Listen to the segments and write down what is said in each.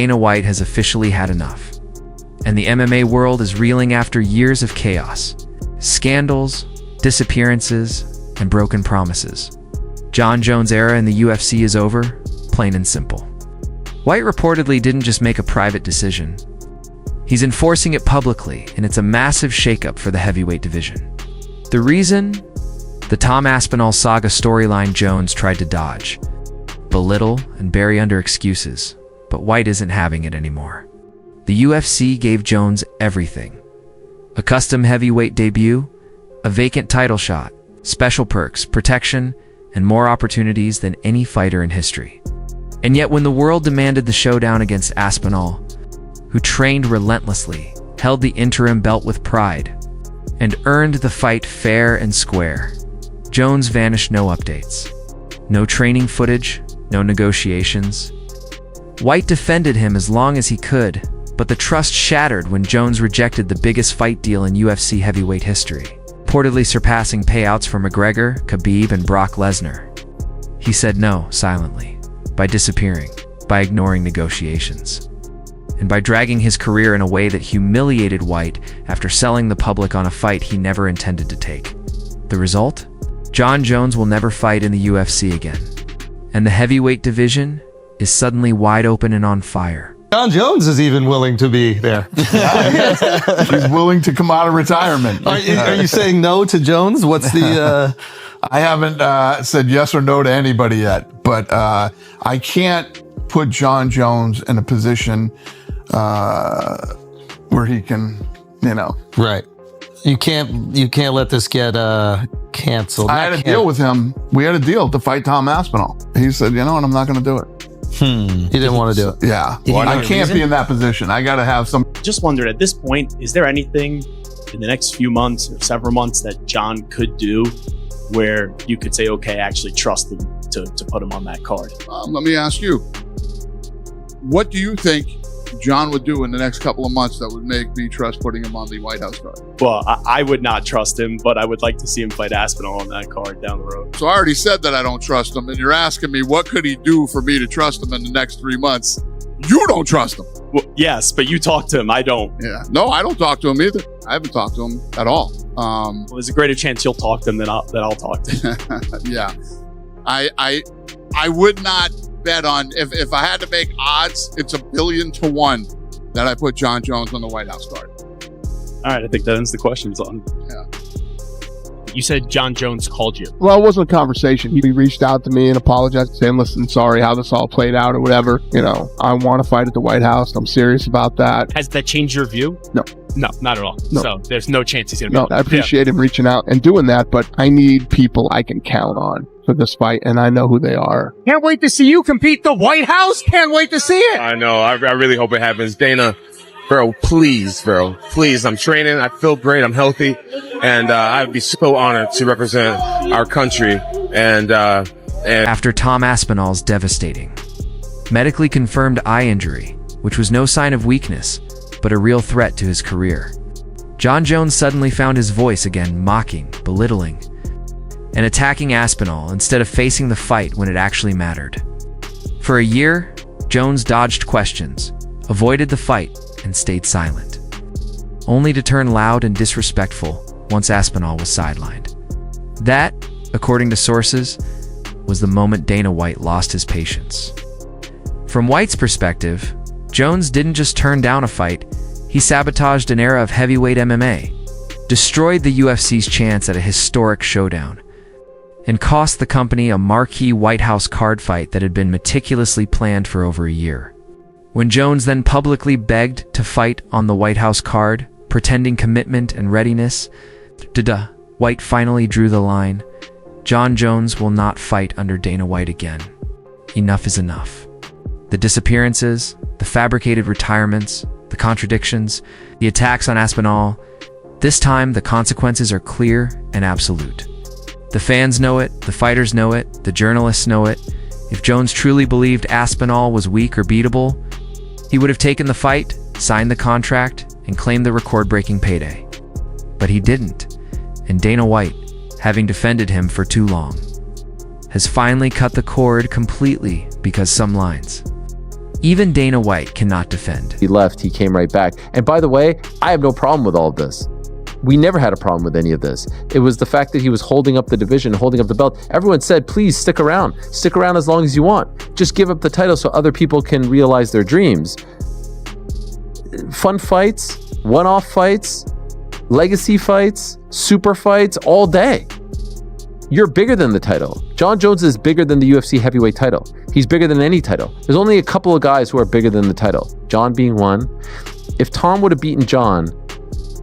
Dana White has officially had enough. And the MMA world is reeling after years of chaos, scandals, disappearances, and broken promises. Jon Jones' era in the UFC is over, plain and simple. White reportedly didn't just make a private decision. He's enforcing it publicly, and it's a massive shakeup for the heavyweight division. The reason? The Tom Aspinall saga storyline Jones tried to dodge, belittle, and bury under excuses, but White isn't having it anymore. The UFC gave Jones everything. A custom heavyweight debut, a vacant title shot, special perks, protection, and more opportunities than any fighter in history. And yet when the world demanded the showdown against Aspinall, who trained relentlessly, held the interim belt with pride, and earned the fight fair and square, Jones vanished. No updates. No training footage, no negotiations. White defended him as long as he could, but the trust shattered when Jones rejected the biggest fight deal in UFC heavyweight history, reportedly surpassing payouts for McGregor, Khabib, and Brock Lesnar. He said no silently, by disappearing, by ignoring negotiations, and by dragging his career in a way that humiliated White after selling the public on a fight he never intended to take. The result? Jon Jones will never fight in the UFC again, and the heavyweight division is suddenly wide open and on fire. Jon Jones is even willing to be there. He's willing to come out of retirement. Are you saying no to Jones? What's the... I haven't said yes or no to anybody yet, but I can't put Jon Jones in a position where he can, Right. You can't let this get canceled. I had a deal with him. We had a deal to fight Tom Aspinall. He said, you know what, I'm not going to do it. He didn't want to do it. Yeah. I can't be in that position. I got to have some. Just wondered, at this point, is there anything in the next few months or several months that Jon could do where you could say, okay, I actually trust him to put him on that card? Let me ask you, what do you think Jon would do in the next couple of months that would make me trust putting him on the White House card? Well, I would not trust him, but I would like to see him fight Aspinall on that card down the road. So I already said that I don't trust him, and you're asking me what could he do for me to trust him in the next 3 months? You don't trust him. Well, yes, but you talk to him. I don't. Yeah. No, I don't talk to him either. I haven't talked to him at all. Well, there's a greater chance you'll talk to him than I'll talk to him. Yeah. I would not bet on, if I had to make odds, it's 1,000,000,000 to 1 that I put Jon Jones on the White House card. All right, I think that ends the questions on. Yeah. You said Jon Jones called you. Well, it wasn't a conversation. He reached out to me and apologized, saying, listen, sorry how this all played out or whatever. I want to fight at the White House. I'm serious about that. Has that changed your view? No. No, not at all. No. So there's no chance he's going to be. No, I appreciate him reaching out and doing that, but I need people I can count on for this fight, and I know who they are. Can't wait to see you compete the White House. Can't wait to see it. I know. I really hope it happens. Dana, bro, please, I'm training. I feel great. I'm healthy. And I'd be so honored to represent our country. And After Tom Aspinall's devastating, medically confirmed eye injury, which was no sign of weakness, but a real threat to his career, Jon Jones suddenly found his voice again, mocking, belittling, and attacking Aspinall instead of facing the fight when it actually mattered. For a year, Jones dodged questions, avoided the fight, and stayed silent, only to turn loud and disrespectful once Aspinall was sidelined. That, according to sources, was the moment Dana White lost his patience. From White's perspective, Jones didn't just turn down a fight, he sabotaged an era of heavyweight MMA, destroyed the UFC's chance at a historic showdown, and cost the company a marquee White House card fight that had been meticulously planned for over a year. When Jones then publicly begged to fight on the White House card, pretending commitment and readiness, White finally drew the line. Jon Jones will not fight under Dana White again. Enough is enough. The disappearances, the fabricated retirements, the contradictions, the attacks on Aspinall, this time the consequences are clear and absolute. The fans know it, the fighters know it, the journalists know it. If Jones truly believed Aspinall was weak or beatable, he would have taken the fight, signed the contract, and claimed the record-breaking payday. But he didn't, and Dana White, having defended him for too long, has finally cut the cord completely because some lines, Even Dana White cannot defend. He left, he came right back. And by the way, I have no problem with all of this. We never had a problem with any of this. It was the fact that he was holding up the division, holding up the belt. Everyone said, please stick around. Stick around as long as you want. Just give up the title so other people can realize their dreams. Fun fights, one-off fights, legacy fights, super fights, all day. You're bigger than the title. Jon Jones is bigger than the UFC heavyweight title. He's bigger than any title. There's only a couple of guys who are bigger than the title. Jon being one. If Tom would have beaten Jon,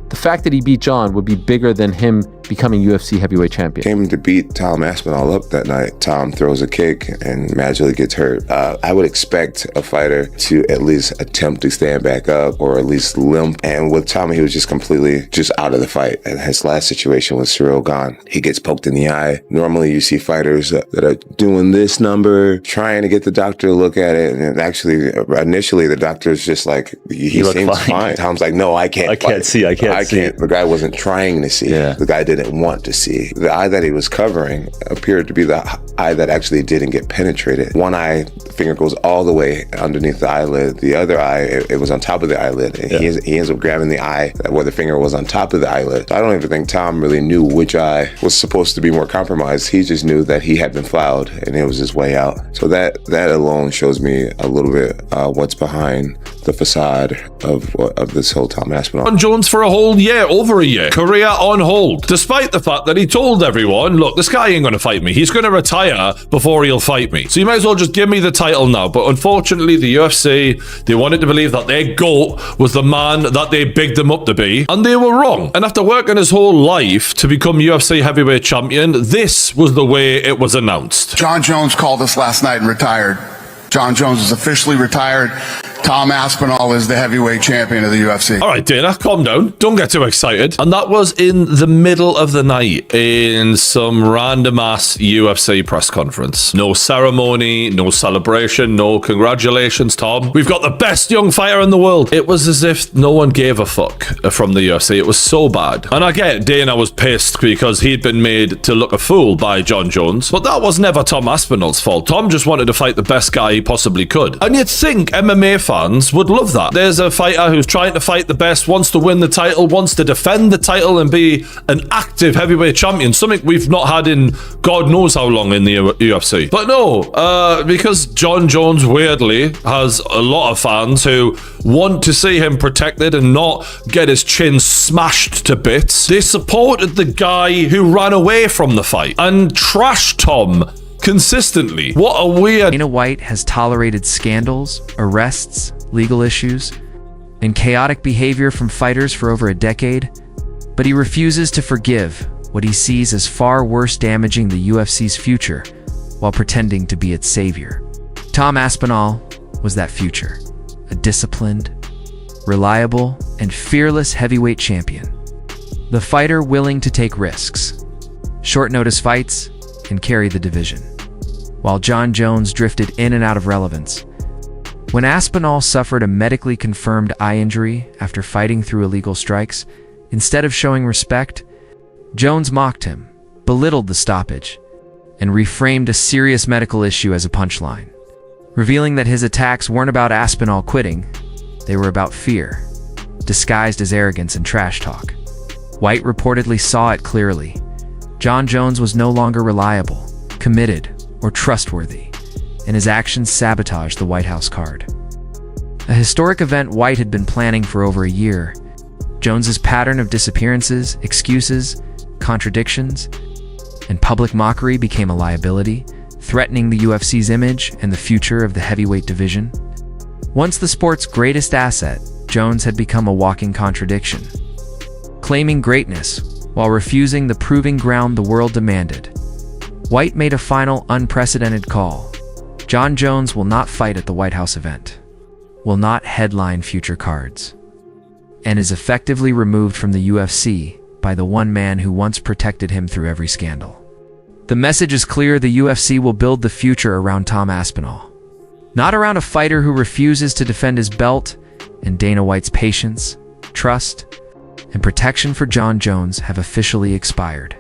the fact that he beat Jon would be bigger than him becoming UFC heavyweight champion. Came to beat Tom Aspinall up that night. Tom throws a kick and magically gets hurt. I would expect a fighter to at least attempt to stand back up or at least limp. And with Tom, he was just completely just out of the fight. And his last situation with Cyril Gane, he gets poked in the eye. Normally you see fighters that are doing this number, trying to get the doctor to look at it. And actually, initially the doctor's just like, he seems fine. Tom's like, no, I can't see. The guy wasn't trying to see. The guy didn't want to see. The eye that he was covering appeared to be the eye that actually didn't get penetrated. One eye, the finger goes all the way underneath the eyelid. The other eye, it was on top of the eyelid. And he ends up grabbing the eye where the finger was on top of the eyelid. So I don't even think Tom really knew which eye was supposed to be more compromised. He just knew that he had been fouled and it was his way out. So that alone shows me a little bit what's behind the facade of this whole Tom Aspinall. Jon Jones for a whole year, over a year, career on hold, despite the fact that he told everyone, look, this guy ain't going to fight me. He's going to retire before he'll fight me. So you might as well just give me the title now. But unfortunately, the UFC, they wanted to believe that their GOAT was the man that they bigged him up to be, and they were wrong. And after working his whole life to become UFC heavyweight champion, this was the way it was announced. Jon Jones called us last night and retired. Jon Jones is officially retired. Tom Aspinall is the heavyweight champion of the UFC. All right, Dana, calm down. Don't get too excited. And that was in the middle of the night in some random ass UFC press conference. No ceremony, no celebration, no congratulations, Tom. We've got the best young fighter in the world. It was as if no one gave a fuck from the UFC. It was so bad. And I get Dana was pissed because he'd been made to look a fool by Jon Jones, but that was never Tom Aspinall's fault. Tom just wanted to fight the best guy he possibly could. And you'd think MMA fans would love that. There's a fighter who's trying to fight the best, wants to win the title, wants to defend the title and be an active heavyweight champion, something we've not had in God knows how long in the UFC. But no, because Jon Jones weirdly has a lot of fans who want to see him protected and not get his chin smashed to bits, they supported the guy who ran away from the fight and trashed Tom consistently. What a weird... Dana White has tolerated scandals, arrests, legal issues, and chaotic behavior from fighters for over a decade, but he refuses to forgive what he sees as far worse damaging the UFC's future while pretending to be its savior. Tom Aspinall was that future, a disciplined, reliable, and fearless heavyweight champion. The fighter willing to take risks, short-notice fights, and carry the division, while Jon Jones drifted in and out of relevance. When Aspinall suffered a medically confirmed eye injury after fighting through illegal strikes, instead of showing respect, Jones mocked him, belittled the stoppage, and reframed a serious medical issue as a punchline, revealing that his attacks weren't about Aspinall quitting, they were about fear, disguised as arrogance and trash talk. White reportedly saw it clearly. Jon Jones was no longer reliable, committed, or trustworthy, and his actions sabotaged the White House card. A historic event White had been planning for over a year, Jones's pattern of disappearances, excuses, contradictions, and public mockery became a liability, threatening the UFC's image and the future of the heavyweight division. Once the sport's greatest asset, Jones had become a walking contradiction, claiming greatness while refusing the proving ground the world demanded. White made a final, unprecedented call. Jon Jones will not fight at the White House event, will not headline future cards, and is effectively removed from the UFC by the one man who once protected him through every scandal. The message is clear: the UFC will build the future around Tom Aspinall, not around a fighter who refuses to defend his belt, and Dana White's patience, trust, and protection for Jon Jones have officially expired.